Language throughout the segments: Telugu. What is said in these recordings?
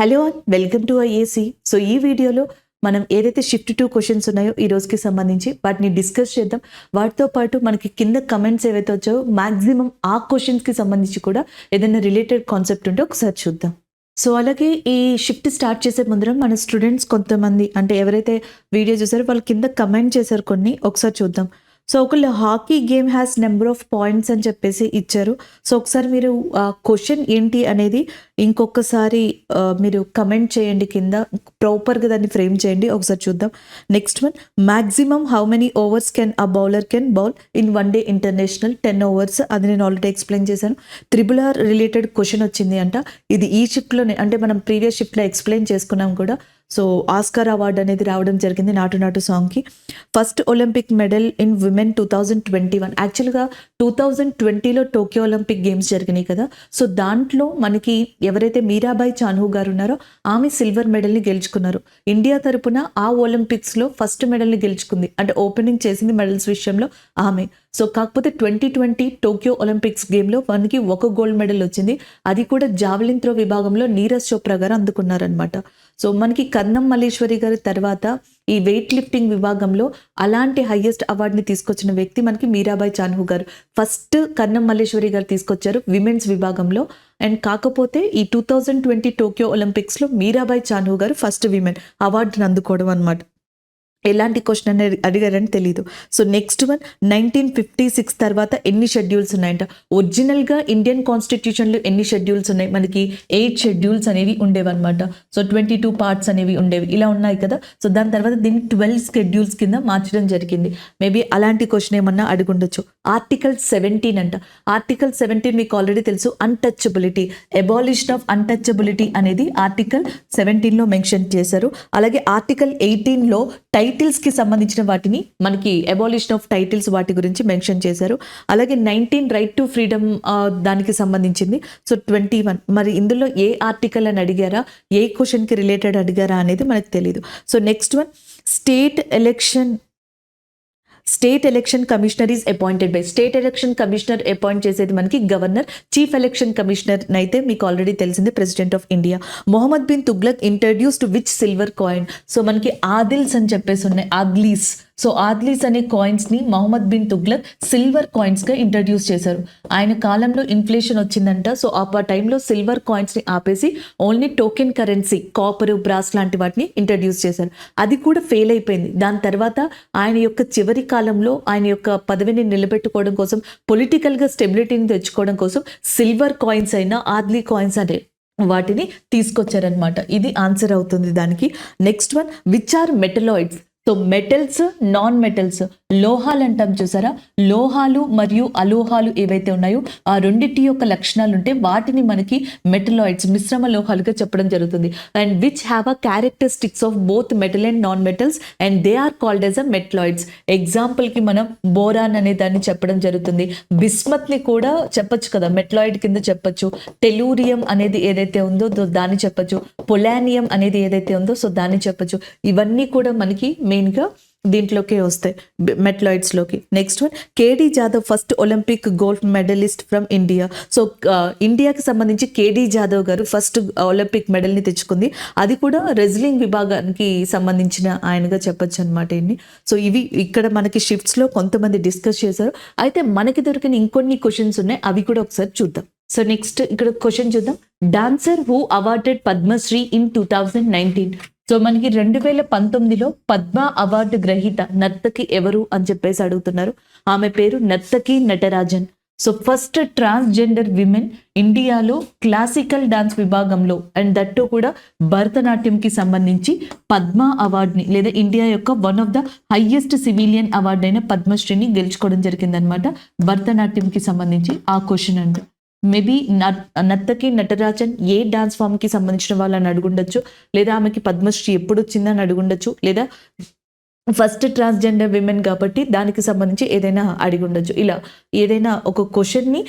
Hello welcome to IAC. So ఈ వీడియోలో మనం ఏదైతే షిఫ్ట్ 2 క్వశ్చన్స్ ఉన్నాయో ఈ రోజుకి సంబంధించి వాటిని డిస్కస్ చేద్దాం. వాటితో పాటు మనకి కింద కమెంట్స్ ఏవైతే వచ్చాయో మాక్సిమం ఆ క్వశ్చన్స్కి సంబంధించి కూడా ఏదైనా రిలేటెడ్ కాన్సెప్ట్ ఉంటే ఒకసారి చూద్దాం. సో అలాగే ఈ షిఫ్ట్ స్టార్ట్ చేసే ముందర మన స్టూడెంట్స్ కొంతమంది అంటే ఎవరైతే వీడియో చూసారో వాళ్ళు కింద కమెంట్ చేశారు కొన్ని, ఒకసారి చూద్దాం. సో ఒకళ్ళు hockey game has number of points అని చెప్పేసి ఇచ్చారు. సో ఒకసారి మీరు క్వశ్చన్ ఏంటి అనేది ఇంకొకసారి మీరు కమెంట్ చేయండి, కింద ప్రాపర్గా దాన్ని ఫ్రేమ్ చేయండి, ఒకసారి చూద్దాం. Next one, maximum how many overs can a bowler can bowl in one day international 10 overs. అది నేను ఆల్రెడీ ఎక్స్ప్లెయిన్ చేశాను. RRR రిలేటెడ్ క్వశ్చన్ వచ్చింది అంట. ఇది ఈ షిఫ్ట్లోనే అంటే మనం ప్రీవియస్ షిఫ్ట్లో ఎక్స్ప్లెయిన్ చేసుకున్నాం కూడా. సో ఆస్కార్ అవార్డు అనేది రావడం జరిగింది నాటు నాటు సాంగ్కి. First Olympic medal in women 2021. యాక్చువల్గా 2020లో టోక్యో ఒలింపిక్ గేమ్స్ జరిగినాయి కదా. సో దాంట్లో మనకి ఎవరైతే మీరాబాయి చాను గారు ఉన్నారో ఆమె సిల్వర్ మెడల్ని గెలుచుకున్నారు. ఇండియా తరపున ఆ ఒలింపిక్స్లో ఫస్ట్ మెడల్ని గెలుచుకుంది, అంటే ఓపెనింగ్ చేసింది మెడల్స్ విషయంలో ఆమె. సో కాకపోతే 2020 టోక్యో ఒలింపిక్స్ గేమ్లో మనకి ఒక గోల్డ్ మెడల్ వచ్చింది. అది కూడా జావెలిన్ త్రో విభాగంలో నీరజ్ చోప్రా గారు అందుకున్నారనమాట. సో మనకి కర్ణం మల్లేశ్వరి గారి తర్వాత ఈ వెయిట్ లిఫ్టింగ్ విభాగంలో అలాంటి హైయెస్ట్ అవార్డుని తీసుకొచ్చిన వ్యక్తి మనకి మీరాబాయి చాను గారు. ఫస్ట్ కర్ణం మల్లేశ్వరి గారు తీసుకొచ్చారు విమెన్స్ విభాగంలో. అండ్ కాకపోతే ఈ 2020 టోక్యో ఒలింపిక్స్లో మీరాబాయి చాను గారు ఫస్ట్ విమెన్ అవార్డుని అందుకోవడం అనమాట. ఎలాంటి క్వశ్చన్ అనేది అడిగారని తెలీదు. సో నెక్స్ట్ వన్, 1956 తర్వాత ఎన్ని షెడ్యూల్స్ ఉన్నాయంట. ఒరిజినల్గా ఇండియన్ కాన్స్టిట్యూషన్లో ఎన్ని షెడ్యూల్స్ ఉన్నాయి, మనకి 8 షెడ్యూల్స్ అనేవి ఉండేవన్నమాట. సో 22 పార్ట్స్ అనేవి ఉండేవి, ఇలా ఉన్నాయి కదా. సో దాని తర్వాత దీన్ని 12 షెడ్యూల్స్ కింద మార్చడం జరిగింది. మేబీ అలాంటి క్వశ్చన్ ఏమన్నా అడుగుండొచ్చు. ఆర్టికల్ 17 అంట. ఆర్టికల్ 17 మీకు ఆల్రెడీ తెలుసు, అన్టచబిలిటీ, అబాలిషన్ ఆఫ్ అన్టచబిలిటీ అనేది ఆర్టికల్ 17లో మెన్షన్ చేశారు. అలాగే ఆర్టికల్ 18లో టైటిల్స్కి సంబంధించిన వాటిని మనకి అబాలిషన్ ఆఫ్ టైటిల్స్ వాటి గురించి మెన్షన్ చేశారు. అలాగే 19 రైట్ టు ఫ్రీడమ్ దానికి సంబంధించింది. సో 21 మరి ఇందులో ఏ ఆర్టికల్ అని అడిగారా, ఏ క్వశ్చన్కి రిలేటెడ్ అడిగారా అనేది మనకు తెలియదు. So next one, state election commissioner is appointed by. State election commissioner appoint చేసేది మనకి గవర్నర్. చీఫ్ ఎలక్షన్ కమిషనర్ అయితే మీకు ఆల్రెడీ తెలిసింది president of India. Mohammad bin Tughlaq introduced which silver coin. So మనకి ఆదిల్స్ అని చెప్పేసి ఉన్నాయి, ఆద్లీస్. సో ఆద్లీస్ అనే కాయిన్స్ని మొహమ్మద్ బిన్ తుగ్లక్ సిల్వర్ కాయిన్స్గా ఇంట్రడ్యూస్ చేశారు. ఆయన కాలంలో ఇన్ఫ్లేషన్ వచ్చిందంట. సో ఆ టైంలో సిల్వర్ కాయిన్స్ని ఆపేసి only token currency, copper, brass లాంటి వాటిని ఇంట్రడ్యూస్ చేశారు. అది కూడా ఫెయిల్ అయిపోయింది. దాని తర్వాత ఆయన యొక్క చివరి కాలంలో ఆయన యొక్క పదవిని నిలబెట్టుకోవడం కోసం, పొలిటికల్గా స్టెబిలిటీని తెచ్చుకోవడం కోసం సిల్వర్ కాయిన్స్ అయినా ఆద్లీ కాయిన్స్ అనే వాటిని తీసుకొచ్చారనమాట. ఇది ఆన్సర్ అవుతుంది దానికి. Next one, which are metalloids. So metals, non metals, లోహాలు అంటాం చూసారా, లోహాలు మరియు అలోహాలు ఏవైతే ఉన్నాయో ఆ రెండింటి యొక్క లక్షణాలు ఉంటే వాటిని మనకి మెటలాయిడ్స్, మిశ్రమ లోహాలుగా చెప్పడం జరుగుతుంది. And which have a characteristics of both metal and non metals and they are called as a metalloids. ఎగ్జాంపుల్కి మనం బోరాన్ అనే దాన్ని చెప్పడం జరుగుతుంది. బిస్మత్ని కూడా చెప్పొచ్చు కదా, మెటలాయిడ్ కింద చెప్పొచ్చు. టెలూరియం అనేది ఏదైతే ఉందో దాన్ని చెప్పొచ్చు. పొలానియం అనేది ఏదైతే ఉందో సో దాన్ని చెప్పొచ్చు. ఇవన్నీ కూడా మనకి మెయిన్గా దీంట్లోకి వస్తాయి, మెటలాయిడ్స్లోకి. Next one, KD Jadhav first Olympic gold medalist from India. So ఇండియాకి సంబంధించి కేడి జాదవ్ గారు ఫస్ట్ ఒలింపిక్ మెడల్ని తెచ్చుకుంది. అది కూడా రెజ్లింగ్ విభాగానికి సంబంధించిన ఆయనగా చెప్పొచ్చు అనమాట ఇన్ని. సో ఇవి ఇక్కడ మనకి షిఫ్ట్స్లో కొంతమంది డిస్కస్ చేశారు. అయితే మనకి దొరికిన ఇంకొన్ని క్వశ్చన్స్ ఉన్నాయి, అవి కూడా ఒకసారి చూద్దాం. సో నెక్స్ట్ ఇక్కడ క్వశ్చన్ చూద్దాం. Dancer who awarded Padmashri in 2019. So మనకి 2019లో పద్మ అవార్డు గ్రహీత నర్తకి ఎవరు అని చెప్పేసి అడుగుతున్నారు. ఆమె పేరు Narthaki Natarajan. So first transgender women ఇండియాలో క్లాసికల్ డాన్స్ విభాగంలో అండ్ దట్టు కూడా భరతనాట్యంకి సంబంధించి పద్మ అవార్డుని లేదా ఇండియా యొక్క one of the highest civilian award అయిన పద్మశ్రీని గెలుచుకోవడం జరిగిందనమాట. భరతనాట్యంకి సంబంధించి ఆ క్వశ్చన్ అండి. మేబీ నర్తకి నటరాజన్ ఏ డాన్స్ ఫామ్కి సంబంధించిన వాళ్ళని అడుగుండొచ్చు, లేదా ఆమెకి పద్మశ్రీ ఎప్పుడు వచ్చిందని అడుగుండొచ్చు, లేదా ఫస్ట్ ట్రాన్స్జెండర్ విమెన్ కాబట్టి దానికి సంబంధించి ఏదైనా అడిగి ఉండొచ్చు. ఇలా ఏదైనా ఒక క్వశ్చన్ని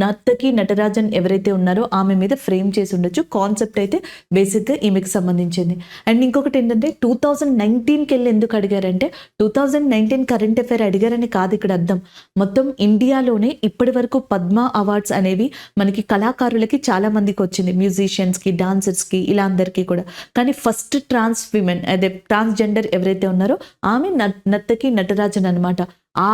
నర్తకి నటరాజన్ ఎవరైతే ఉన్నారో ఆమె మీద ఫ్రేమ్ చేసి ఉండొచ్చు. కాన్సెప్ట్ అయితే బేసిక్గా ఈమెకి సంబంధించింది. అండ్ ఇంకొకటి ఏంటంటే 2019కి వెళ్ళి ఎందుకు అడిగారంటే 2019 కరెంట్ అఫైర్ అడిగారని కాదు ఇక్కడ అర్థం. మొత్తం ఇండియాలోనే ఇప్పటి వరకు పద్మ అవార్డ్స్ అనేవి మనకి కళాకారులకి చాలా మందికి వచ్చింది, మ్యూజిషియన్స్కి, డాన్సర్స్కి, ఇలా అందరికీ కూడా. కానీ ఫస్ట్ ట్రాన్స్ విమెన్ అదే ట్రాన్స్జెండర్ ఎవరైతే ఉన్నారో ఆమె నర్తకి నటరాజన్ అనమాట. ఆ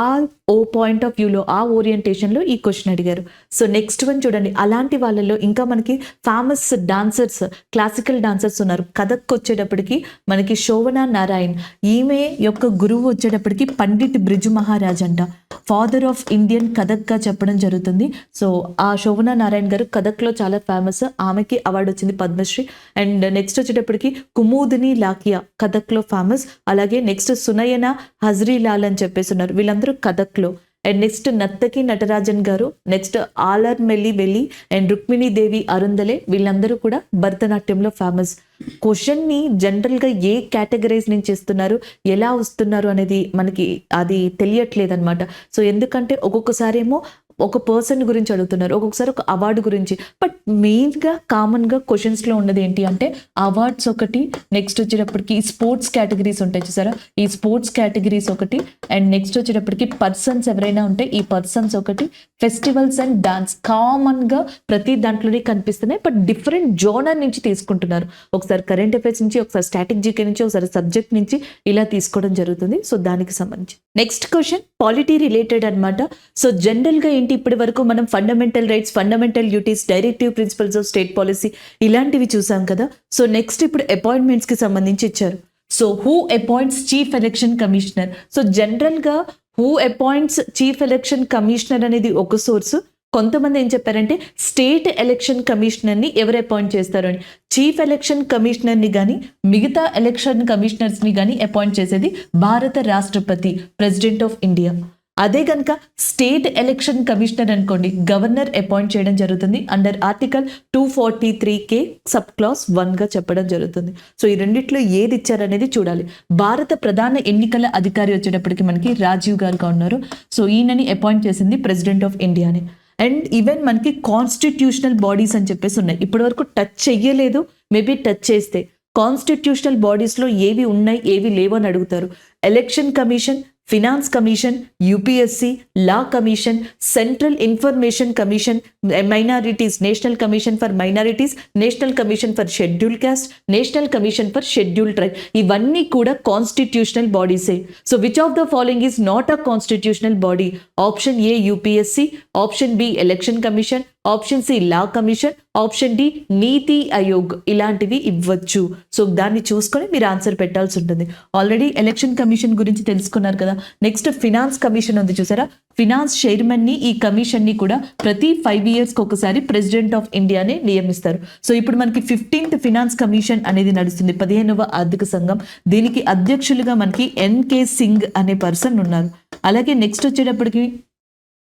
పాయింట్ ఆఫ్ వ్యూలో, ఆ ఓరియంటేషన్లో ఈ క్వశ్చన్ అడిగారు. సో నెక్స్ట్ వన్ చూడండి. అలాంటి వాళ్ళలో ఇంకా మనకి ఫేమస్ డాన్సర్స్, క్లాసికల్ డాన్సర్స్ ఉన్నారు. కథక్ వచ్చేటప్పటికి మనకి శోభనా నారాయణ్, ఈమె యొక్క గురువు వచ్చేటప్పటికి పండిట్ బ్రిజు మహారాజ్ అంట, ఫాదర్ ఆఫ్ ఇండియన్ కథక్గా చెప్పడం జరుగుతుంది. సో ఆ శోభనా నారాయణ్ గారు కథక్లో చాలా ఫేమస్, ఆమెకి అవార్డు వచ్చింది పద్మశ్రీ. అండ్ నెక్స్ట్ వచ్చేటప్పటికి కుముదిని లాకియా కథక్లో ఫేమస్. అలాగే నెక్స్ట్ సునయన హజ్రీలాల్ అని చెప్పేసి ఉన్నారు, వీళ్ళందరూ కథక్లో. అండ్ నెక్స్ట్ నర్తకి నటరాజన్ గారు, నెక్స్ట్ ఆలర్ మెల్లి వెల్లి అండ్ రుక్మిణీ దేవి అరుందలే, వీళ్ళందరూ కూడా భరతనాట్యంలో ఫేమస్. క్వశ్చన్ని జనరల్గా ఏ కేటగరైజ్ నుంచి ఇస్తున్నారు, ఎలా వస్తున్నారు అనేది మనకి అది తెలియట్లేదు అనమాట. సో ఎందుకంటే ఒక్కొక్కసారి ఏమో ఒక పర్సన్ గురించి అడుగుతున్నారు, ఒక్కొక్కసారి ఒక అవార్డు గురించి. బట్ మెయిన్గా కామన్గా క్వశ్చన్స్లో ఉన్నది ఏంటి అంటే అవార్డ్స్ ఒకటి, నెక్స్ట్ వచ్చేటప్పటికి స్పోర్ట్స్ కేటగిరీస్ ఉంటాయి చూసారా, ఈ స్పోర్ట్స్ కేటగిరీస్ ఒకటి. అండ్ నెక్స్ట్ వచ్చేటప్పటికి పర్సన్స్ ఎవరైనా ఉంటే ఈ పర్సన్స్ ఒకటి, ఫెస్టివల్స్ అండ్ డాన్స్ కామన్గా ప్రతి దాంట్లోనే కనిపిస్తున్నాయి. బట్ డిఫరెంట్ జోనర్ నుంచి తీసుకుంటున్నారు, ఒకసారి కరెంట్ అఫైర్స్ నుంచి, ఒకసారి స్టాటిక్ జీకే నుంచి, ఒకసారి సబ్జెక్ట్ నుంచి, ఇలా తీసుకోవడం జరుగుతుంది. సో దానికి సంబంధించి నెక్స్ట్ క్వశ్చన్ పాలిటీ రిలేటెడ్ అనమాట. సో జనరల్గా ఏంటి, ఇప్పటి వరకు మనం fundamental rights, fundamental duties, directive principles of state policy ఇలాంటివి చూసాం కదా. సో నెక్స్ట్ ఇప్పుడు అపాయింట్మెంట్స్కి సంబంధించి ఇచ్చారు. So who appoints chief election commissioner. So జనరల్గా who appoints chief election commissioner అనేది ఒక సోర్సు. కొంతమంది ఏం చెప్పారంటే స్టేట్ ఎలక్షన్ కమిషనర్ని ఎవరు అపాయింట్ చేస్తారు అని. చీఫ్ ఎలక్షన్ కమిషనర్ని కానీ మిగతా ఎలక్షన్ కమిషనర్స్ని కానీ అపాయింట్ చేసేది భారత రాష్ట్రపతి, ప్రెసిడెంట్ ఆఫ్ ఇండియా. అదే కనుక స్టేట్ ఎలక్షన్ కమిషనర్ అనుకోండి, గవర్నర్ అపాయింట్ చేయడం జరుగుతుంది under article 243K sub class 1గా చెప్పడం జరుగుతుంది. సో ఈ రెండిట్లో ఏది ఇచ్చారనేది చూడాలి. భారత ప్రధాన ఎన్నికల అధికారి వచ్చేటప్పటికి మనకి రాజీవ్ గారుగా ఉన్నారు. సో ఈయనని అపాయింట్ చేసింది ప్రెసిడెంట్ ఆఫ్ ఇండియాని. అండ్ ఈవెన్ మనకి కాన్స్టిట్యూషనల్ బాడీస్ అని చెప్పేసి ఉన్నాయి, ఇప్పటి వరకు టచ్ చెయ్యలేదు, మేబీ టచ్ చేస్తే కాన్స్టిట్యూషనల్ బాడీస్లో ఏవి ఉన్నాయి ఏవి లేవని అడుగుతారు. Election commission, finance commission, UPSC, law commission, central information commission, minorities, national commission for minorities, national commission for scheduled caste, national commission for scheduled tribe, ఇవన్నీ కూడా కాన్స్టిట్యూషనల్ బాడీసే. So which of the following is not a constitutional body? Option A UPSC, option B election commission, option C law commission, option D NITI Aayog, ఇలాంటివి ఇవ్వచ్చు. సో దాన్ని చూసుకొని మీరు ఆన్సర్ పెట్టాల్సి ఉంటుంది. ఆల్రెడీ ఎలక్షన్ కమిషన్ గురించి తెలుసుకున్నారు కదా. నెక్స్ట్ ఫినాన్స్ కమిషన్ ఉంది చూసారా, ఫినాన్స్ చైర్మన్ని, ఈ కమిషన్ని కూడా ప్రతి 5 yearsకి ఒకసారి ప్రెసిడెంట్ ఆఫ్ ఇండియానే నియమిస్తారు. సో ఇప్పుడు మనకి 15th ఫినాన్స్ కమిషన్ అనేది నడుస్తుంది, 15వ ఆర్థిక సంఘం. దీనికి అధ్యక్షులుగా మనకి ఎన్కే సింగ్ అనే పర్సన్ ఉన్నారు. అలాగే నెక్స్ట్ వచ్చేటప్పటికి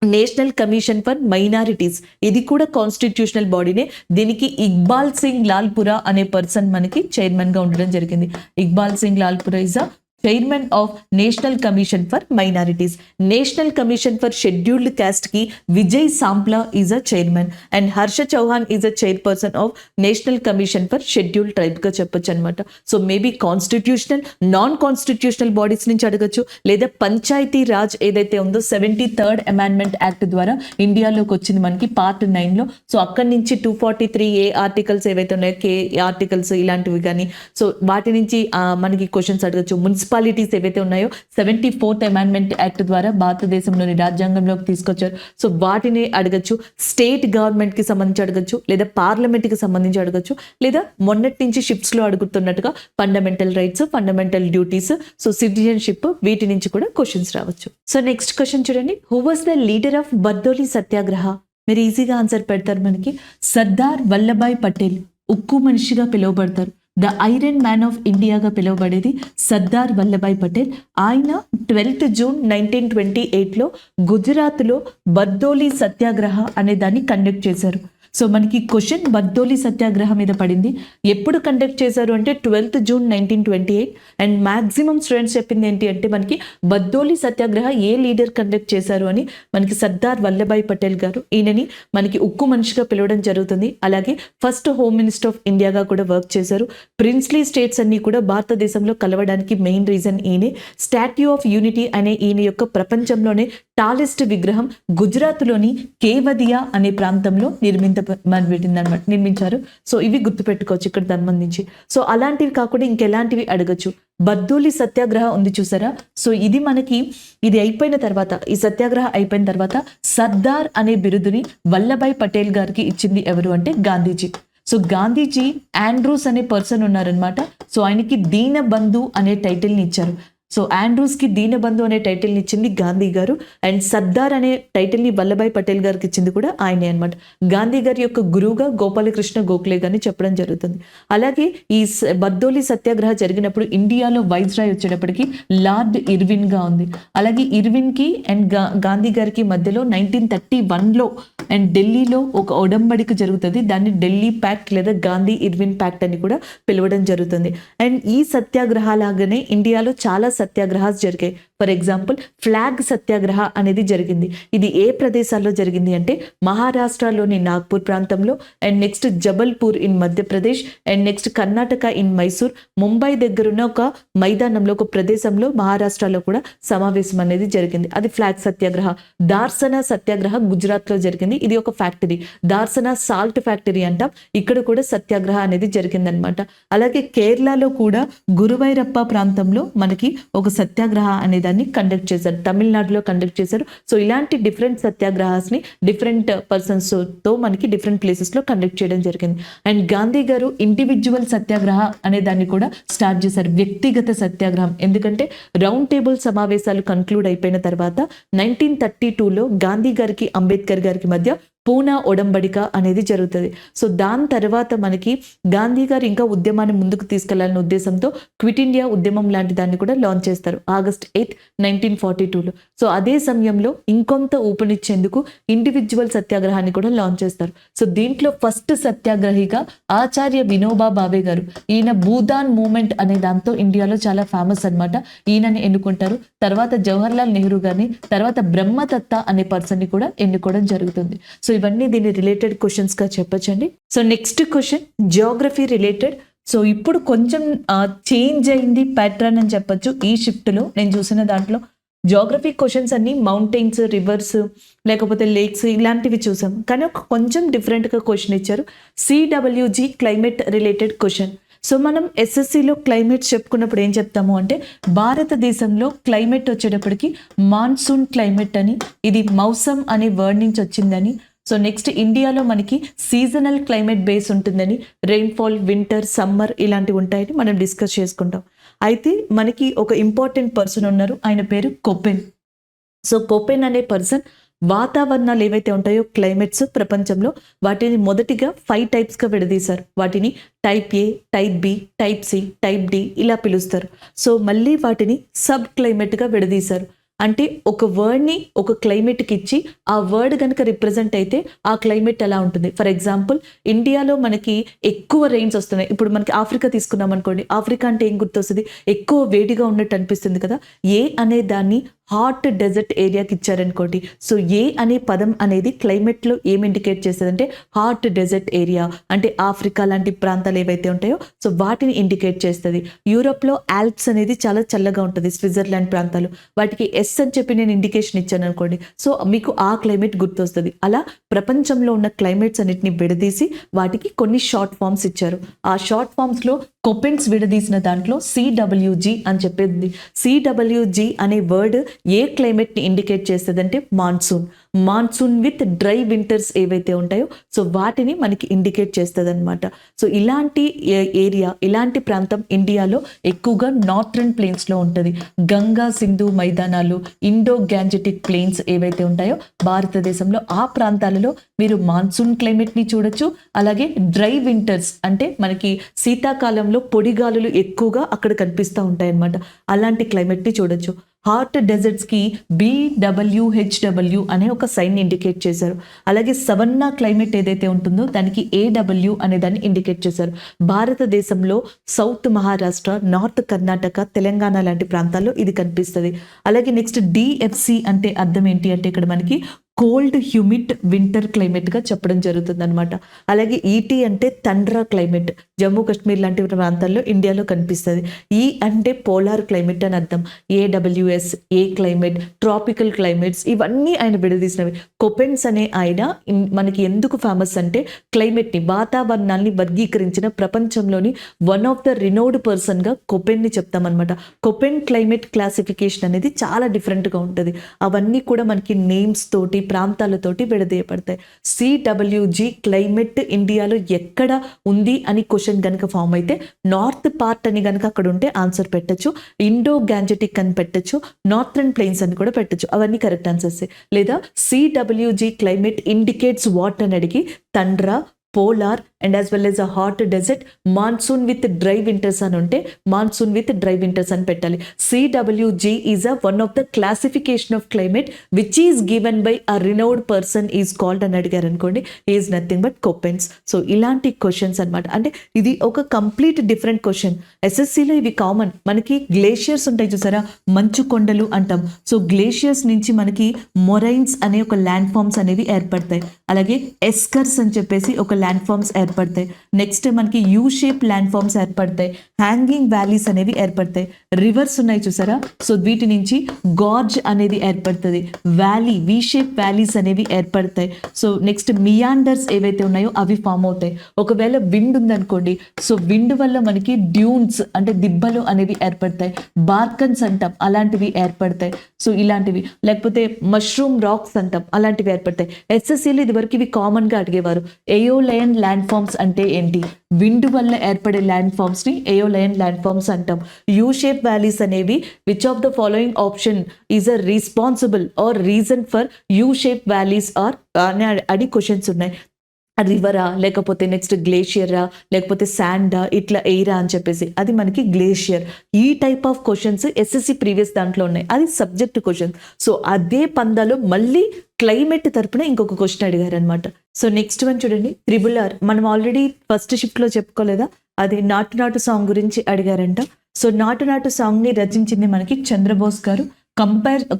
నేషనల్ కమిషన్ ఫర్ మైనారిటీస్, ఇది కూడా కాన్స్టిట్యూషనల్ బాడీనే. దీనికి ఇక్బాల్ సింగ్ లాల్పురా అనే పర్సన్ మనకి చైర్మన్ గా ఉండడం జరిగింది. Iqbal Singh Lalpura is a chairman of national commission for minorities. National commission for scheduled caste కి Vijay Sampla is a chairman and Harsh Chauhan is a chairperson of national commission for scheduled tribe గా చెప్పొచ్చు అనమాట. So maybe constitutional, non constitutional bodies నుంచి అడగచ్చు, లేదా పంచాయతీ రాజ్ ఏదైతే ఉందో 73rd అమెండ్మెంట్ యాక్ట్ ద్వారా ఇండియాలోకి వచ్చింది మనకి పార్ట్ 9లో. సో అక్కడి నుంచి 243A ఆర్టికల్స్ ఏవైతే ఉన్నాయో, K ఆర్టికల్స్ ఇలాంటివి కానీ, సో వాటి నుంచి మనకి క్వశ్చన్స్ అడగచ్చు. మున్సిపాలిటీస్ ఏవైతే ఉన్నాయో 74th అమెండ్మెంట్ యాక్ట్ ద్వారా భారతదేశంలోని రాజ్యాంగంలోకి తీసుకొచ్చారు. సో వాటిని అడగచ్చు. స్టేట్ గవర్నమెంట్ కి సంబంధించి అడగచ్చు, లేదా పార్లమెంట్ కి సంబంధించి అడగచ్చు, లేదా మొన్నటి నుంచి షిఫ్ట్స్ లో అడుగుతున్నట్టుగా fundamental rights, fundamental duties, so citizenship, వీటి నుంచి కూడా క్వశ్చన్స్ రావచ్చు. సో నెక్స్ట్ క్వశ్చన్ చూడండి, who was the leader of Bardoli Satyagraha? మీరు ఈజీగా ఆన్సర్ పెడతారు. మనకి సర్దార్ వల్లభాయ్ పటేల్, ఉక్కు మనిషిగా పిలువబడతారు. ద ఐరన్ మ్యాన్ ఆఫ్ ఇండియాగా పిలువబడేది సర్దార్ వల్లభాయ్ పటేల్. ఆయన 12th June 1928లో గుజరాత్లో బర్దోలి సత్యాగ్రహ అనే దాన్ని కండక్ట్ చేశారు. సో మనకి క్వశ్చన్ బర్దోలి సత్యాగ్రహం మీద పడింది. ఎప్పుడు కండక్ట్ చేశారు అంటే 12th June 1928. And maximum students చెప్పింది ఏంటి అంటే మనకి బర్దోలి సత్యాగ్రహ ఏ లీడర్ కండక్ట్ చేశారు అని మనకి సర్దార్ వల్లభాయ్ పటేల్ గారు. ఈయనని మనకి ఉక్కు మనిషిగా పిలవడం జరుగుతుంది. అలాగే ఫస్ట్ హోమ్ మినిస్టర్ ఆఫ్ ఇండియాగా కూడా వర్క్ చేశారు. ప్రిన్స్లీ స్టేట్స్ అన్ని కూడా భారతదేశంలో కలవడానికి మెయిన్ రీజన్ ఈయనే. స్టాట్యూ ఆఫ్ యూనిటీ అనే ఈయన యొక్క ప్రపంచంలోనే టాలెస్ట్ విగ్రహం గుజరాత్లోని కేవదియా అనే ప్రాంతంలో నిర్మించారు. సో ఇవి గుర్తుపెట్టుకోవచ్చు ఇక్కడ సంబంధించి. సో అలాంటివి కాకుండా ఇంకెలాంటివి అడగచ్చు. బర్దోలి సత్యాగ్రహ ఉంది చూసారా. సో ఇది అయిపోయిన తర్వాత, ఈ సత్యాగ్రహ అయిపోయిన తర్వాత సర్దార్ అనే బిరుదుని వల్లభాయ్ పటేల్ గారికి ఇచ్చింది ఎవరు అంటే గాంధీజీ. సో గాంధీజీ ఆండ్రూస్ అనే పర్సన్ ఉన్నారనమాట. సో ఆయనకి దీనబంధు అనే టైటిల్ని ఇచ్చారు. సో ఆండ్రూస్కి దీనబంధు అనే టైటిల్ని ఇచ్చింది గాంధీ గారు. అండ్ సర్దార్ అనే టైటిల్ని వల్లభాయ్ పటేల్ గారికి ఇచ్చింది కూడా ఆయనే అనమాట. గాంధీ గారి యొక్క గురువుగా గోపాలకృష్ణ గోఖలే గారిని చెప్పడం జరుగుతుంది. అలాగే ఈ బర్దోలి సత్యాగ్రహ జరిగినప్పుడు ఇండియాలో వైస్రాయ్ వచ్చేటప్పటికి లార్డ్ ఇర్విన్గా ఉంది. అలాగే ఇర్విన్కి అండ్ గాంధీ గారికి మధ్యలో 1931లో అండ్ ఢిల్లీలో ఒక ఒడంబడిక జరుగుతుంది. దాన్ని ఢిల్లీ ప్యాక్ట్ లేదా గాంధీ ఇర్విన్ ప్యాక్ట్ అని కూడా పిలవడం జరుగుతుంది. అండ్ ఈ సత్యాగ్రహాలాగానే ఇండియాలో చాలా సత్యాగ్రహాలు జరిగాయి. ఫర్ ఎగ్జాంపుల్ ఫ్లాగ్ సత్యాగ్రహ అనేది జరిగింది. ఇది ఏ ప్రదేశాల్లో జరిగింది అంటే మహారాష్ట్రలోని నాగ్పూర్ ప్రాంతంలో, and next Jabalpur in Madhya Pradesh, and next Karnataka in Mysore, Mumbai దగ్గరున్న ఒక మైదానంలో ఒక ప్రదేశంలో మహారాష్ట్రలో కూడా సమావేశం అనేది జరిగింది. అది ఫ్లాగ్ సత్యాగ్రహ. దార్సనా సత్యాగ్రహ గుజరాత్లో జరిగింది. ఇది ఒక ఫ్యాక్టరీ, దార్సనా సాల్ట్ ఫ్యాక్టరీ అంటాం. ఇక్కడ కూడా సత్యాగ్రహ అనేది జరిగిందనమాట. అలాగే కేరళలో కూడా గురువైరప్ప ప్రాంతంలో మనకి ఒక సత్యాగ్రహ అనే దాన్ని కండక్ట్ చేశారు. తమిళనాడులో కండక్ట్ చేశారు. సో ఇలాంటి డిఫరెంట్ సత్యాగ్రహాస్ని డిఫరెంట్ పర్సన్స్ తో మనకి డిఫరెంట్ ప్లేసెస్ లో కండక్ట్ చేయడం జరిగింది. అండ్ గాంధీ గారు ఇండివిజువల్ సత్యాగ్రహ అనే దాన్ని కూడా స్టార్ట్ చేశారు, వ్యక్తిగత సత్యాగ్రహం. ఎందుకంటే రౌండ్ టేబుల్ సమావేశాలు కన్క్లూడ్ అయిపోయిన తర్వాత 1932లో గాంధీ గారికి అంబేద్కర్ గారికి మధ్య పూనా ఒడంబడిక అనేది జరుగుతుంది. సో దాని తర్వాత మనకి గాంధీ గారు ఇంకా ఉద్యమాన్ని ముందుకు తీసుకెళ్లాలనే ఉద్దేశంతో క్విట్ ఇండియా ఉద్యమం లాంటి దాన్ని కూడా లాంచ్ చేస్తారు August 8, 1942లో. సో అదే సమయంలో ఇంకొంత ఊపునిచ్చేందుకు ఇండివిజువల్ సత్యాగ్రహాన్ని కూడా లాంచ్ చేస్తారు. సో దీంట్లో ఫస్ట్ సత్యాగ్రహిగా ఆచార్య వినోబా భావే గారు. ఈయన భూదాన్ మూవ్మెంట్ అనే దాంతో ఇండియాలో చాలా ఫేమస్ అనమాట. ఈయనని ఎన్నుకుంటారు. తర్వాత జవహర్లాల్ నెహ్రూ గారిని, తర్వాత బ్రహ్మదత్త అనే పర్సన్ ని కూడా ఎన్నుకోవడం జరుగుతుంది. సో ఇవన్నీ దీని రిలేటెడ్ క్వశ్చన్స్ గా చెప్పొచ్చండి. So next question Geography related. So ఇప్పుడు కొంచెం చేంజ్ అయింది ప్యాటర్న్ అని చెప్పొచ్చు. ఈ షిఫ్ట్ లో నేను చూసిన దాంట్లో జియోగ్రఫీ క్వశ్చన్స్ అన్ని మౌంటైన్స్, రివర్స్, లేకపోతే లేక్స్ ఇలాంటివి చూసాం. కానీ ఒక కొంచెం డిఫరెంట్గా క్వశ్చన్ ఇచ్చారు. CWG climate related question. So మనం ఎస్ఎస్సిలో క్లైమేట్ చెప్పుకున్నప్పుడు ఏం చెప్తాము అంటే భారతదేశంలో క్లైమేట్ వచ్చేటప్పటికి మాన్సూన్ క్లైమేట్ అని, ఇది మౌసమ్ అనే వర్డ్ నుంచి వచ్చిందని. సో నెక్స్ట్ ఇండియాలో మనకి సీజనల్ క్లైమేట్ బేస్ ఉంటుందని, రెయిన్ఫాల్, వింటర్, సమ్మర్ ఇలాంటివి ఉంటాయని మనం డిస్కస్ చేసుకుంటాం. అయితే మనకి ఒక ఇంపార్టెంట్ పర్సన్ ఉన్నారు, ఆయన పేరు కొపెన్. సో కొపెన్ అనే పర్సన్ వాతావరణాలు ఏవైతే ఉంటాయో క్లైమేట్స్ ప్రపంచంలో వాటిని మొదటిగా 5 టైప్స్గా విడదీశారు. వాటిని type A, type B, type C, type D ఇలా పిలుస్తారు. సో మళ్ళీ వాటిని సబ్ క్లైమేట్గా విడదీశారు. అంటే ఒక వర్డ్ని ఒక క్లైమేట్కి ఇచ్చి ఆ వర్డ్ కనుక రిప్రజెంట్ అయితే ఆ క్లైమేట్ ఎలా ఉంటుంది. ఫర్ ఎగ్జాంపుల్ ఇండియాలో మనకి ఎక్కువ రెయిన్స్ వస్తున్నాయి. ఇప్పుడు మనకి ఆఫ్రికా తీసుకున్నాం అనుకోండి. ఆఫ్రికా అంటే ఏం గుర్తొస్తుంది? ఎక్కువ వేడిగా ఉన్నట్టు అనిపిస్తుంది కదా. ఏ అనే దాన్ని హాట్ డెజర్ట్ ఏరియాకి ఇచ్చారనుకోండి. సో ఏ అనే పదం అనేది క్లైమేట్లో ఏం ఇండికేట్ చేస్తుంది అంటే హాట్ డెజర్ట్ ఏరియా, అంటే ఆఫ్రికా లాంటి ప్రాంతాలు ఏవైతే ఉంటాయో సో వాటిని ఇండికేట్ చేస్తుంది. యూరోప్లో ఆల్ప్స్ అనేది చాలా చల్లగా ఉంటుంది, స్విట్జర్లాండ్ ప్రాంతాలు, వాటికి ఎస్ అని చెప్పి నేను ఇండికేషన్ ఇచ్చాను అనుకోండి. సో మీకు ఆ క్లైమేట్ గుర్తొస్తుంది. అలా ప్రపంచంలో ఉన్న క్లైమేట్స్ అన్నిటిని విడదీసి వాటికి కొన్ని షార్ట్ ఫామ్స్ ఇచ్చారు. ఆ షార్ట్ ఫామ్స్లో కొపెన్స్ విడదీసిన దాంట్లో CWG అని చెప్పేది. CWG అనే వర్డ్ ఏ క్లైమేట్ని ఇండికేట్ చేస్తుంది అంటే మాన్సూన్ విత్ డ్రై వింటర్స్ ఏవైతే ఉంటాయో సో వాటిని మనకి ఇండికేట్ చేస్తుంది అనమాట. సో ఇలాంటి ఏరియా, ఇలాంటి ప్రాంతం ఇండియాలో ఎక్కువగా నార్థరన్ ప్లేన్స్లో ఉంటుంది. గంగా సింధు మైదానాలు, ఇండో గ్యాంజెటిక్ ప్లేన్స్ ఏవైతే ఉంటాయో భారతదేశంలో ఆ ప్రాంతాలలో మీరు మాన్సూన్ క్లైమేట్ని చూడొచ్చు. అలాగే డ్రై వింటర్స్ అంటే మనకి శీతాకాలంలో పొడిగాలులు ఎక్కువగా అక్కడ కనిపిస్తూ ఉంటాయి అన్నమాట. అలాంటి క్లైమేట్ని చూడొచ్చు. హాట్ డెజర్ట్స్కి BWHW అనే ఒక సైన్ ఇండికేట్ చేశారు. అలాగే సవన్నా క్లైమేట్ ఏదైతే ఉంటుందో దానికి AW అనే దాన్ని ఇండికేట్ చేశారు. భారతదేశంలో సౌత్ మహారాష్ట్ర, నార్త్ కర్ణాటక, తెలంగాణ లాంటి ప్రాంతాల్లో ఇది కనిపిస్తుంది. అలాగే నెక్స్ట్ DFC అంటే అర్థం ఏంటి అంటే ఇక్కడ మనకి కోల్డ్ హ్యూమిడ్ వింటర్ క్లైమేట్గా చెప్పడం జరుగుతుంది అనమాట. అలాగే ET అంటే తండ్రా క్లైమేట్, జమ్మూ కాశ్మీర్ లాంటి ప్రాంతాల్లో ఇండియాలో కనిపిస్తుంది. E అంటే పోలార్ క్లైమేట్ అని అర్థం. AWS ఏ క్లైమేట్, ట్రాపికల్ క్లైమేట్స్ ఇవన్నీ ఆయన విడదీసినవి. కొపెన్స్ అనే ఆయన మనకి ఎందుకు ఫేమస్ అంటే క్లైమేట్ని, వాతావరణాన్ని వర్గీకరించిన ప్రపంచంలోని వన్ ఆఫ్ ద రినోడ్ పర్సన్గా కొపెన్ని చెప్తామన్నమాట. కొపెన్ క్లైమేట్ క్లాసిఫికేషన్ అనేది చాలా డిఫరెంట్గా ఉంటుంది. అవన్నీ కూడా మనకి నేమ్స్ తోటి, ప్రాంతాలతోటి విడదీయబడతాయి. CWG క్లైమేట్ ఇండియాలో ఎక్కడ ఉంది అని క్వశ్చన్ కనుక ఫామ్ అయితే నార్త్ పార్ట్ అని కనుక అక్కడ ఉంటే ఆన్సర్ పెట్టచ్చు. ఇండో గ్యాంజెటిక్ అని పెట్టచ్చు, నార్థర్న్ ప్లెయిన్స్ అని కూడా పెట్టచ్చు. అవన్నీ కరెక్ట్ ఆన్సర్స్. లేదా CWG క్లైమేట్ ఇండికేట్స్ వాట్ అని అడిగి tundra, polar and as well as a hot desert, monsoon with dry winters అని ఉంటే మాన్సూన్ విత్ డ్రై వింటర్స్ అని పెట్టాలి. CWG is a one of the classification of climate which is given by a renowned person is called అని అడిగారు అనుకోండి, is nothing but Koppen's. So ఇలాంటి క్వశ్చన్స్ అనమాట. అంటే ఇది ఒక కంప్లీట్ డిఫరెంట్ క్వశ్చన్. SSCలో ఇవి కామన్. మనకి గ్లేషియర్స్ ఉంటాయి చూసారా, మంచు కొండలు అంటాం. సో గ్లేషియర్స్ నుంచి మనకి మొరైన్స్ అనే ఒక ల్యాండ్ ఫామ్స్ అనేవి ఏర్పడతాయి. అలాగే ఎస్కర్స్ అని చెప్పేసి ఒక ల్యాండ్ ఫామ్స్ ఏర్పడతాయి. నెక్స్ట్ మనకి యూ షేప్ ల్యాండ్ ఫామ్స్ ఏర్పడతాయి. హ్యాంగింగ్ వ్యాలీస్ అనేవి ఏర్పడతాయి. రివర్స్ ఉన్నాయి చూసారా, సో వీటి నుంచి గార్జ్ అనేది ఏర్పడుతుంది. వ్యాలీ, వి షేప్ వ్యాలీస్ అనేవి ఏర్పడతాయి. సో నెక్స్ట్ మియాండర్స్ ఏవైతే ఉన్నాయో అవి ఫామ్ అవుతాయి. ఒకవేళ విండ్ ఉందనుకోండి, సో విండ్ వల్ల మనకి డ్యూన్స్ అంటే దిబ్బలు అనేవి ఏర్పడతాయి. బార్కన్స్ అంటాం, అలాంటివి ఏర్పడతాయి. సో ఇలాంటివి, లేకపోతే మష్రూమ్ రాక్స్ అంటాం, అలాంటివి ఏర్పడతాయి. SSCలో ఇదివరకు ఇవి కామన్గా అడిగేవారు. ఎయోలయన్ ల్యాండ్ ఫామ్స్ అంటే ఏంటి? విండ్ వల్ల ఏర్పడే ల్యాండ్ ఫామ్స్ ని ఎయోలయన్ ల్యాండ్ ఫామ్స్ అంటాం. యూ షేప్ వ్యాలీస్ అనేవి which of the following option is a responsible or reason for U shape valleys are అని అడి క్వశ్చన్స్ ఉన్నాయి. రివరా, లేకపోతే నెక్స్ట్ గ్లేషియరా, లేకపోతే శాండా, ఇట్లా ఎయిరా అని చెప్పేసి అది మనకి గ్లేషియర్. ఈ type of questions SSC previous దాంట్లో ఉన్నాయి. అది సబ్జెక్ట్ క్వశ్చన్. సో అదే పందాలో మళ్ళీ క్లైమేట్ తరపున ఇంకొక క్వశ్చన్ అడిగారు అనమాట. సో నెక్స్ట్ వన్ చూడండి, RRR. మనం ఆల్రెడీ ఫస్ట్ షిఫ్ట్లో చెప్పుకోలేదా, అది నాటు నాటు సాంగ్ గురించి అడిగారంట. సో నాటు నాటు సాంగ్ ని రచించింది మనకి చంద్రబోస్ గారు,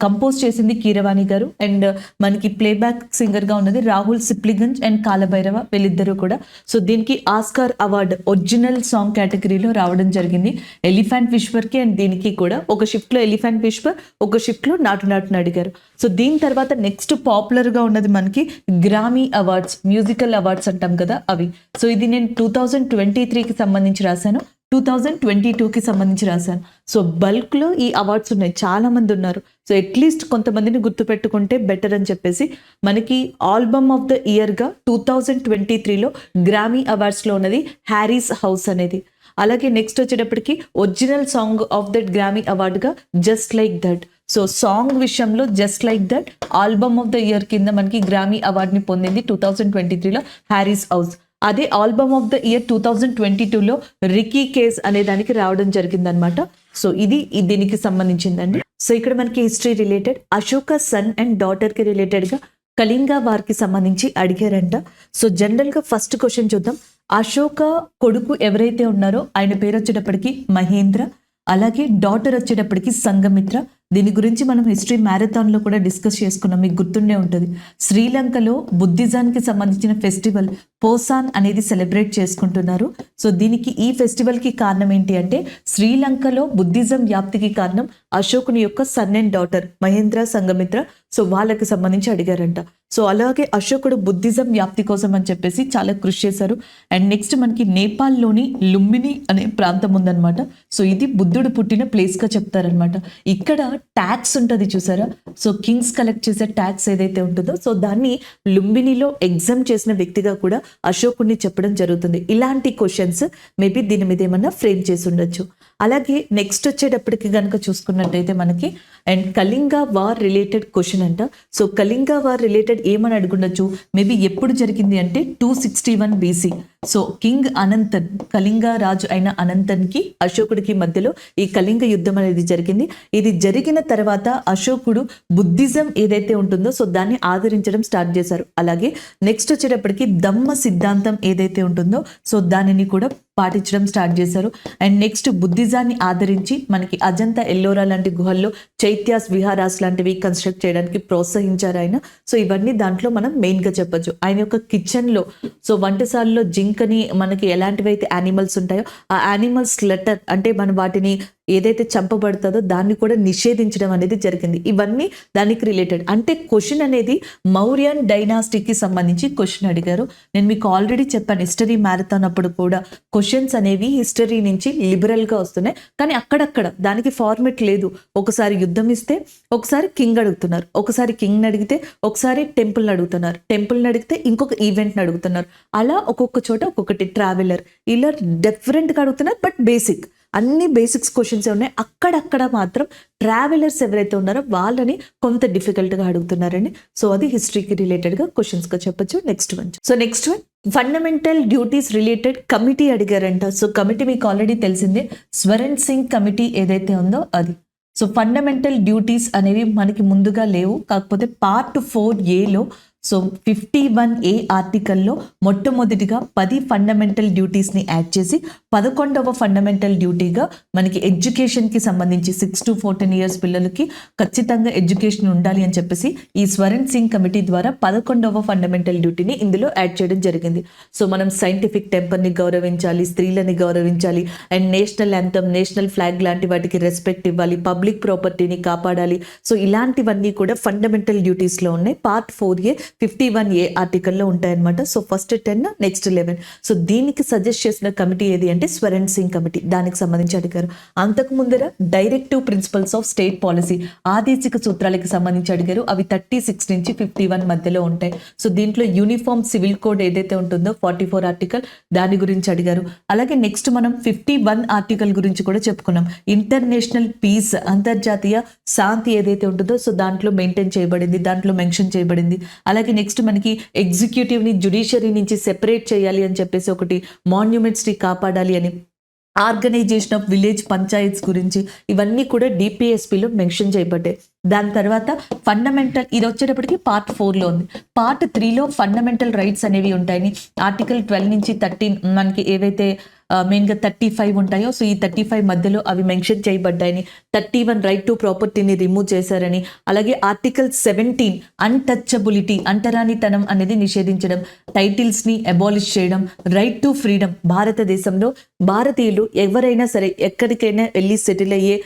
కంపోజ్ చేసింది కీరవాణి గారు, అండ్ మనకి ప్లేబ్యాక్ సింగర్ గా ఉన్నది రాహుల్ సిప్లిగంజ్ అండ్ కాలభైరవ, వీళ్ళిద్దరూ కూడా. సో దీనికి ఆస్కార్ అవార్డు ఒరిజినల్ సాంగ్ కేటగిరీలో రావడం జరిగింది. ఎలిఫెంట్ విస్పర్ కి అండ్ దీనికి కూడా ఒక షిఫ్ట్ లో ఎలిఫెంట్ విస్పర్, ఒక షిఫ్ట్ లో నాటు నాటును అడిగారు. సో దీని తర్వాత నెక్స్ట్ పాపులర్ గా ఉన్నది మనకి గ్రామీ అవార్డ్స్, మ్యూజికల్ అవార్డ్స్ అంటాం కదా అవి. సో ఇది నేను 2023కి సంబంధించి రాశాను, 2022కి సంబంధించి రాశాను. సో బల్క్లో ఈ అవార్డ్స్ ఉన్నాయి, చాలా మంది ఉన్నారు. సో అట్లీస్ట్ కొంతమందిని గుర్తుపెట్టుకుంటే బెటర్ అని చెప్పేసి మనకి ఆల్బమ్ ఆఫ్ ద ఇయర్గా 2023లో గ్రామీ అవార్డ్స్లో ఉన్నది హ్యారీస్ హౌస్ అనేది. అలాగే నెక్స్ట్ వచ్చేటప్పటికి original song of that Grammy అవార్డుగా just like that. So song విషయంలో just like that album of the year కింద మనకి గ్రామీ అవార్డుని పొందింది 2023లో హ్యారీస్ హౌస్. అదే ఆల్బమ్ ఆఫ్ ద ఇయర్ 2022లో రికీ కేస్ అనే దానికి రావడం జరిగిందనమాట. సో ఇది దీనికి సంబంధించిందండి. సో ఇక్కడ మనకి history related Ashoka son and daughter కి రిలేటెడ్ గా కళింగ వార్కి సంబంధించి అడిగారంట. సో జనరల్ గా ఫస్ట్ క్వశ్చన్ చూద్దాం. అశోక కొడుకు ఎవరైతే ఉన్నారో ఆయన పేరు వచ్చేటప్పటికి మహేంద్ర, అలాగే డాటర్ వచ్చేటప్పటికి సంఘమిత్ర. దీని గురించి మనం హిస్టరీ మ్యారథాన్లో కూడా డిస్కస్ చేసుకున్నాం, మీకు గుర్తుండే ఉంటుంది. శ్రీలంకలో బుద్ధిజానికి సంబంధించిన ఫెస్టివల్ పోసాన్ అనేది సెలబ్రేట్ చేసుకుంటున్నారు. సో దీనికి ఈ ఫెస్టివల్కి కారణం ఏంటి అంటే శ్రీలంకలో బుద్ధిజం వ్యాప్తికి కారణం అశోకుని యొక్క son and daughter Mahendra, Sanghamitra. So వాళ్ళకి సంబంధించి అడిగారంట. సో అలాగే అశోకుడు బుద్ధిజం వ్యాప్తి కోసం అని చెప్పేసి చాలా కృషి చేశారు. అండ్ నెక్స్ట్ మనకి నేపాల్లోని లుంబిని అనే ప్రాంతం ఉందన్నమాట. సో ఇది బుద్ధుడు పుట్టిన ప్లేస్గా చెప్తారనమాట. ఇక్కడ ట్యాక్స్ ఉంటుంది చూసారా, సో కింగ్స్ కలెక్ట్ చేసే ట్యాక్స్ ఏదైతే ఉంటుందో సో దాన్ని లుంబినిలో ఎగ్జామ్ చేసిన వ్యక్తిగా కూడా అశోకుడిని చెప్పడం జరుగుతుంది. ఇలాంటి క్వశ్చన్స్ మేబీ దీని మీద ఏమన్నా ఫ్రేమ్ చేసి ఉండొచ్చు. అలాగే నెక్స్ట్ వచ్చేటప్పటికి కనుక చూసుకున్నట్టయితే మనకి and Kalinga war related question అంట. సో కళింగ వార్ రిలేటెడ్ ఏమని అడుగుండొచ్చు, మేబీ ఎప్పుడు జరిగింది అంటే 261 BC. So king Ananthan, Kalinga రాజు అయిన అనంతన్కి అశోకుడికి మధ్యలో ఈ కళింగ యుద్ధం అనేది జరిగింది. ఇది జరిగిన తర్వాత అశోకుడు బుద్ధిజం ఏదైతే ఉంటుందో సో దాన్ని ఆదరించడం స్టార్ట్ చేశారు. అలాగే నెక్స్ట్ వచ్చేటప్పటికి ధమ్మ సిద్ధాంతం ఏదైతే ఉంటుందో సో దానిని కూడా పాటించడం స్టార్ట్ చేశారు. అండ్ నెక్స్ట్ బుద్ధిజాన్ని ఆదరించి మనకి అజంతా ఎల్లోరా లాంటి గుహల్లో చైత్యాస్ విహారాస్ లాంటివి కన్స్ట్రక్ట్ చేయడానికి ప్రోత్సహించారు ఆయన. సో ఇవన్నీ దాంట్లో మనం మెయిన్గా చెప్పొచ్చు. ఆయన యొక్క కిచెన్లో సో వంటశాలలో జింకని మనకి ఎలాంటివి అయితే యానిమల్స్ ఉంటాయో ఆ యానిమల్స్ స్లెటర్ అంటే మనం వాటిని ఏదైతే చంపబడుతుందో దాన్ని కూడా నిషేధించడం అనేది జరిగింది. ఇవన్నీ దానికి రిలేటెడ్. అంటే క్వశ్చన్ అనేది మౌర్యన్ డైనాస్టీకి సంబంధించి క్వశ్చన్ అడిగారు. నేను మీకు ఆల్రెడీ చెప్పాను హిస్టరీ మ్యారథాన్ అప్పుడు కూడా క్వశ్చన్స్ అనేవి హిస్టరీ నుంచి లిబరల్గా వస్తున్నాయి, కానీ అక్కడక్కడ దానికి ఫార్మెట్ లేదు. ఒకసారి యుద్ధం ఇస్తే ఒకసారి కింగ్ అడుగుతున్నారు, ఒకసారి కింగ్ అడిగితే ఒకసారి టెంపుల్ని అడుగుతున్నారు, టెంపుల్ని అడిగితే ఇంకొక ఈవెంట్ని అడుగుతున్నారు. అలా ఒక్కొక్క చోట ఒక్కొక్కటి ట్రావెలర్ ఇలా డిఫరెంట్గా అడుగుతున్నారు. బట్ బేసిక్ అన్ని బేసిక్స్ క్వశ్చన్స్ ఉన్నాయి. అక్కడక్కడ మాత్రం ట్రావెలర్స్ ఎవరైతే ఉన్నారో వాళ్ళని కొంత డిఫికల్ట్గా అడుగుతున్నారండి. సో అది హిస్టరీకి రిలేటెడ్గా క్వశ్చన్స్గా చెప్పొచ్చు. Next one fundamental duties related committee అడిగారంట. సో కమిటీ మీకు ఆల్రెడీ తెలిసిందే, స్వరణ్ సింగ్ కమిటీ ఏదైతే ఉందో అది. సో ఫండమెంటల్ డ్యూటీస్ అనేవి మనకి ముందుగా లేవు, కాకపోతే పార్ట్ 4A సో 51A ఆర్టికల్లో మొట్టమొదటిగా 10 ఫండమెంటల్ డ్యూటీస్ని యాడ్ చేసి 11వ ఫండమెంటల్ డ్యూటీగా మనకి ఎడ్యుకేషన్కి సంబంధించి 6 to 14 years పిల్లలకి ఖచ్చితంగా ఎడ్యుకేషన్ ఉండాలి అని చెప్పేసి ఈ స్వరణ్ సింగ్ కమిటీ ద్వారా 11వ ఫండమెంటల్ డ్యూటీని ఇందులో యాడ్ చేయడం జరిగింది. సో మనం సైంటిఫిక్ టెంపర్ని గౌరవించాలి, స్త్రీలని గౌరవించాలి, and national anthem, national flag లాంటి వాటికి రెస్పెక్ట్ ఇవ్వాలి, పబ్లిక్ ప్రాపర్టీని కాపాడాలి. సో ఇలాంటివన్నీ కూడా ఫండమెంటల్ డ్యూటీస్లో ఉన్నాయి. పార్ట్ 4A 51A ఆర్టికల్లో ఉంటాయన్నమాట. So first 10, next 11. సో దీనికి సజెస్ట్ చేసిన కమిటీ ఏది అంటే స్వరణ్ సింగ్ కమిటీ, దానికి సంబంధించి అడిగారు. అంతకు ముందర directive principles of state policy, ఆదేశిక సూత్రాలకు సంబంధించి అడిగారు. అవి 36 నుంచి 51 మధ్యలో ఉంటాయి. సో దీంట్లో యూనిఫామ్ సివిల్ కోడ్ ఏదైతే ఉంటుందో 44 ఆర్టికల్ దాని గురించి అడిగారు. అలాగే నెక్స్ట్ మనం 51 ఆర్టికల్ గురించి కూడా చెప్పుకున్నాం. ఇంటర్నేషనల్ పీస్, అంతర్జాతీయ శాంతి ఏదైతే ఉంటుందో సో దాంట్లో మెయింటైన్ చేయబడింది, దాంట్లో మెన్షన్ చేయబడింది. అలాగే నెక్స్ట్ మనకి ఎగ్జిక్యూటివ్ని జ్యుడిషియరీ నుంచి సెపరేట్ చేయాలి అని చెప్పేసి ఒకటి, మాన్యుమెంట్స్ని కాపాడాలి అని, ఆర్గనైజేషన్ ఆఫ్ విలేజ్ పంచాయత్స్ గురించి ఇవన్నీ కూడా DPSPలో మెన్షన్ చేయబడ్డాయి. దాని తర్వాత ఫండమెంటల్, ఇది వచ్చేటప్పటికి పార్ట్ 4లో ఉంది. పార్ట్ 3లో ఫండమెంటల్ రైట్స్ అనేవి ఉంటాయని ఆర్టికల్ 12 నుంచి 13 మనకి ఏవైతే మెయిన్గా 35 ఉంటాయో సో ఈ 35 మధ్యలో అవి మెన్షన్ చేయబడ్డాయని, 31 రైట్ టు ప్రాపర్టీని రిమూవ్ చేశారని, అలాగే ఆర్టికల్ 17 అన్టచబిలిటీ, అంటరానితనం అనేది నిషేధించడం, టైటిల్స్ని అబాలిష్ చేయడం, రైట్ టు ఫ్రీడమ్, భారతదేశంలో భారతీయులు ఎవరైనా సరే ఎక్కడికైనా వెళ్ళి సెటిల్ అయ్యే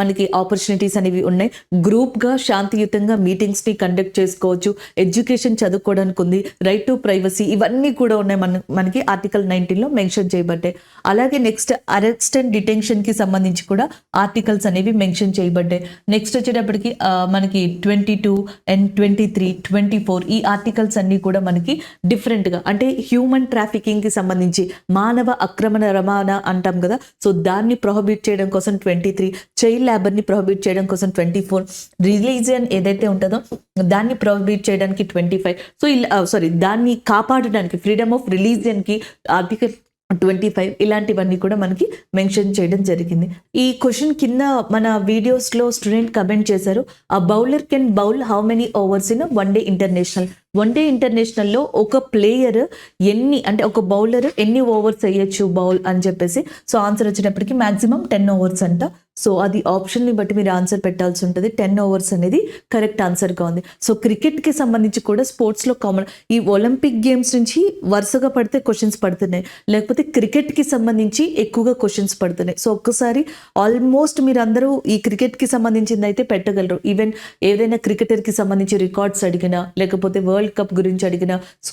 మనకి ఆపర్చునిటీస్ అనేవి ఉన్నాయి. గ్రూప్గా శాంతియుతంగా మీటింగ్స్ని కండక్ట్ చేసుకోవచ్చు, ఎడ్యుకేషన్ చదువుకోవడానికి ఉంది, రైట్ టు ప్రైవసీ, ఇవన్నీ కూడా ఉన్నాయి మనకి ఆర్టికల్ 19లో మెన్షన్ చేయబడ్డాయి. అలాగే నెక్స్ట్ అరెస్ట్ అండ్ డిటెన్షన్కి సంబంధించి కూడా ఆర్టికల్స్ అనేవి మెన్షన్ చేయబడ్డాయి. నెక్స్ట్ వచ్చేటప్పటికి మనకి 22 and 23, 24 ఈ ఆర్టికల్స్ అన్నీ కూడా మనకి డిఫరెంట్గా, అంటే హ్యూమన్ ట్రాఫికింగ్కి సంబంధించి మానవ అక్రమణ రవాణా అంటాం కదా, సో దాన్ని ప్రొహిబిట్ చేయడం కోసం 23, చైల్డ్ లేబర్ని ప్రొహిబిట్ చేయడం కోసం 24, రిలీజియన్ ఏదైతే ఉంటుందో దాన్ని ప్రొహిబిట్ చేయడానికి 25, సో దాన్ని కాపాడడానికి ఫ్రీడమ్ ఆఫ్ రిలీజియన్కి ఆర్టికల్ 25 ఇలాంటివన్నీ కూడా మనకి మెన్షన్ చేయడం జరిగింది. ఈ క్వశ్చన్ కింద మన వీడియోస్లో స్టూడెంట్ కమెంట్ చేశారు, a bowler can bowl how many overs in one day international. One day ఇంటర్నేషనల్లో ఒక ప్లేయర్ ఒక బౌలర్ ఎన్ని ఓవర్స్ వేయచ్చు బౌల్ అని చెప్పేసి. సో ఆన్సర్ వచ్చేటప్పటికి మ్యాక్సిమం 10 ఓవర్స్ అంట. సో అది ఆప్షన్ని బట్టి మీరు ఆన్సర్ పెట్టాల్సి ఉంటుంది. 10 ఓవర్స్ అనేది కరెక్ట్ ఆన్సర్గా ఉంది. సో క్రికెట్కి సంబంధించి కూడా స్పోర్ట్స్లో కామన్, ఈ ఒలింపిక్ గేమ్స్ నుంచి వరుసగా పడితే క్వశ్చన్స్ పడుతున్నాయి, లేకపోతే క్రికెట్కి సంబంధించి ఎక్కువగా క్వశ్చన్స్ పడుతున్నాయి. సో ఒక్కసారి ఆల్మోస్ట్ మీరు అందరూ ఈ క్రికెట్కి సంబంధించింది అయితే పెట్టగలరు. ఈవెన్ ఏదైనా క్రికెటర్కి సంబంధించి రికార్డ్స్ అడిగినా, లేకపోతే వరల్డ్ కప్ గురించి అడిగిన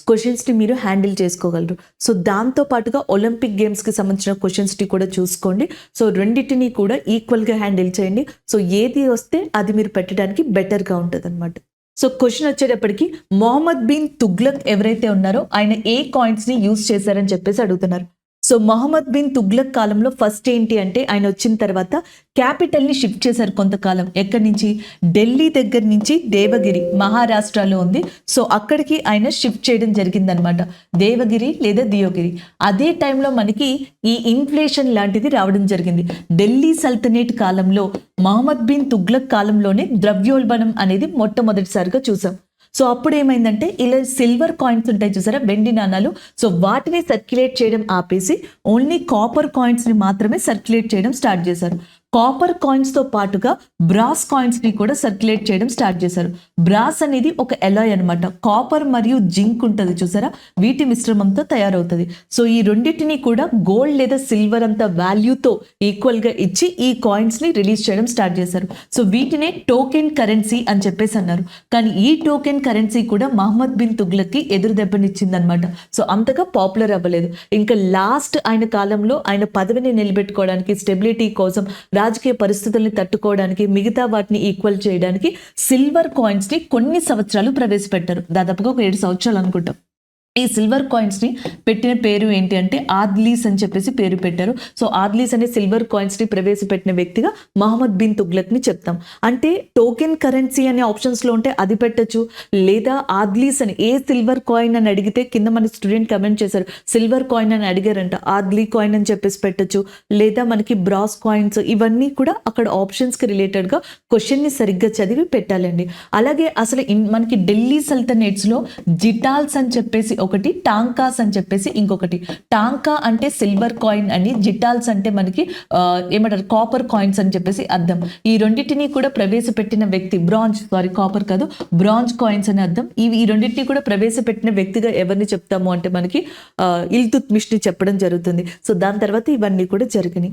క్వశ్చన్స్ని మీరు హ్యాండిల్ చేసుకోగలరు. సో దాంతో పాటుగా ఒలింపిక్ గేమ్స్కి సంబంధించిన క్వశ్చన్స్ని కూడా చూసుకోండి. సో రెండింటిని కూడా ఈక్వల్గా హ్యాండిల్ చేయండి. సో ఏది వస్తే అది మీరు పెట్టడానికి బెటర్గా ఉంటుంది అనమాట. సో క్వశ్చన్ వచ్చేటప్పటికి మొహమ్మద్ బిన్ తుగ్లక్ ఎవరైతే ఉన్నారో ఆయన ఏ కాయిన్స్ని యూజ్ చేశారని చెప్పేసి అడుగుతున్నారు. సో మొహమ్మద్ బిన్ తుగ్లక్ కాలంలో ఫస్ట్ ఏంటి అంటే ఆయన వచ్చిన తర్వాత క్యాపిటల్ని షిఫ్ట్ చేశారు కొంతకాలం. ఎక్కడి నుంచి? ఢిల్లీ దగ్గర నుంచి దేవగిరి మహారాష్ట్రలో ఉంది. సో అక్కడికి ఆయన షిఫ్ట్ చేయడం జరిగిందనమాట, దేవగిరి లేదా దియోగిరి. అదే టైంలో మనకి ఈ ఇన్ఫ్లేషన్ లాంటిది రావడం జరిగింది. ఢిల్లీ సల్తనేట్ కాలంలో మహమ్మద్ బిన్ తుగ్లక్ కాలంలోనే ద్రవ్యోల్బణం అనేది మొట్టమొదటిసారిగా చూసాం. సో అప్పుడు ఏమైందంటే ఇలా సిల్వర్ కాయిన్స్ ఉంటాయి చూసారా, వెండి నాణాలు. సో వాటిని సర్క్యులేట్ చేయడం ఆపేసి ఓన్లీ కాపర్ కాయిన్స్ని మాత్రమే సర్క్యులేట్ చేయడం స్టార్ట్ చేశారు. కాపర్ కాయిన్స్తో పాటుగా బ్రాస్ కాయిన్స్ని కూడా సర్క్యులేట్ చేయడం స్టార్ట్ చేశారు. బ్రాస్ అనేది ఒక ఎలాయ్ అనమాట, కాపర్ మరియు జింక్ ఉంటుంది చూసారా, వీటి మిశ్రమంతో తయారవుతుంది. సో ఈ రెండింటిని కూడా గోల్డ్ లేదా సిల్వర్ అంత వాల్యూతో ఈక్వల్గా ఇచ్చి ఈ కాయిన్స్ని రిలీజ్ చేయడం స్టార్ట్ చేశారు. సో వీటినే టోకెన్ కరెన్సీ అని చెప్పేసి అన్నారు. కానీ ఈ టోకెన్ కరెన్సీ కూడా మహమ్మద్ బిన్ తుగ్లక్కి ఎదురు దెబ్బనిచ్చిందనమాట. సో అంతగా పాపులర్ అవ్వలేదు. ఇంకా లాస్ట్ ఆయన కాలంలో ఆయన పదవిని నిలబెట్టుకోవడానికి, స్టెబిలిటీ కోసం, రాజకీయ పరిస్థితుల్ని తట్టుకోవడానికి, మిగతా వాటిని ఈక్వల్ చేయడానికి సిల్వర్ కాయిన్స్ ని కొన్ని సంవత్సరాలు ప్రవేశపెట్టారు. దాదాపుగా ఒక 7 సంవత్సరాలు అనుకుంటాం. ఈ సిల్వర్ కాయిన్స్ ని పెట్టిన పేరు ఏంటి అంటే ఆద్లీస్ అని చెప్పేసి పేరు పెట్టారు. సో ఆద్లీస్ అనే సిల్వర్ కాయిన్స్ ని ప్రవేశపెట్టిన వ్యక్తిగా మహమ్మద్ బిన్ తుగ్లక్ ని చెప్తాం. అంటే టోకెన్ కరెన్సీ అనే ఆప్షన్స్ లో ఉంటే అది పెట్టచ్చు, లేదా ఆద్లీస్ అని ఏ సిల్వర్ కాయిన్ అని అడిగితే కింద మన స్టూడెంట్ కమెంట్ చేశారు సిల్వర్ కాయిన్ అని అడిగారంట, ఆద్లీ కాయిన్ అని చెప్పేసి పెట్టచ్చు, లేదా మనకి బ్రాస్ కాయిన్స్, ఇవన్నీ కూడా అక్కడ ఆప్షన్స్ కి రిలేటెడ్ గా క్వశ్చన్ ని సరిగ్గా చదివి పెట్టాలండి. అలాగే అసలు మనకి ఢిల్లీ సల్తనేట్స్ లో జిటాల్స్ అని చెప్పేసి ఒకటి, టాంకాస్ అని చెప్పేసి ఇంకొకటి. టాంకా అంటే సిల్వర్ కాయిన్ అని, జిటాల్స్ అంటే మనకి ఏమంటారు కాపర్ కాయిన్స్ అని చెప్పేసి అర్థం. ఈ రెండింటిని కూడా ప్రవేశపెట్టిన వ్యక్తి కాపర్ కాదు, బ్రాంజ్ కాయిన్స్ అని అర్థం. ఈ రెండింటిని కూడా ప్రవేశపెట్టిన వ్యక్తిగా ఎవరిని చెప్తాము అంటే మనకి ఇల్తుత్మిష్ ని చెప్పడం జరుగుతుంది. సో దాని తర్వాత ఇవన్నీ కూడా జరిగినాయి.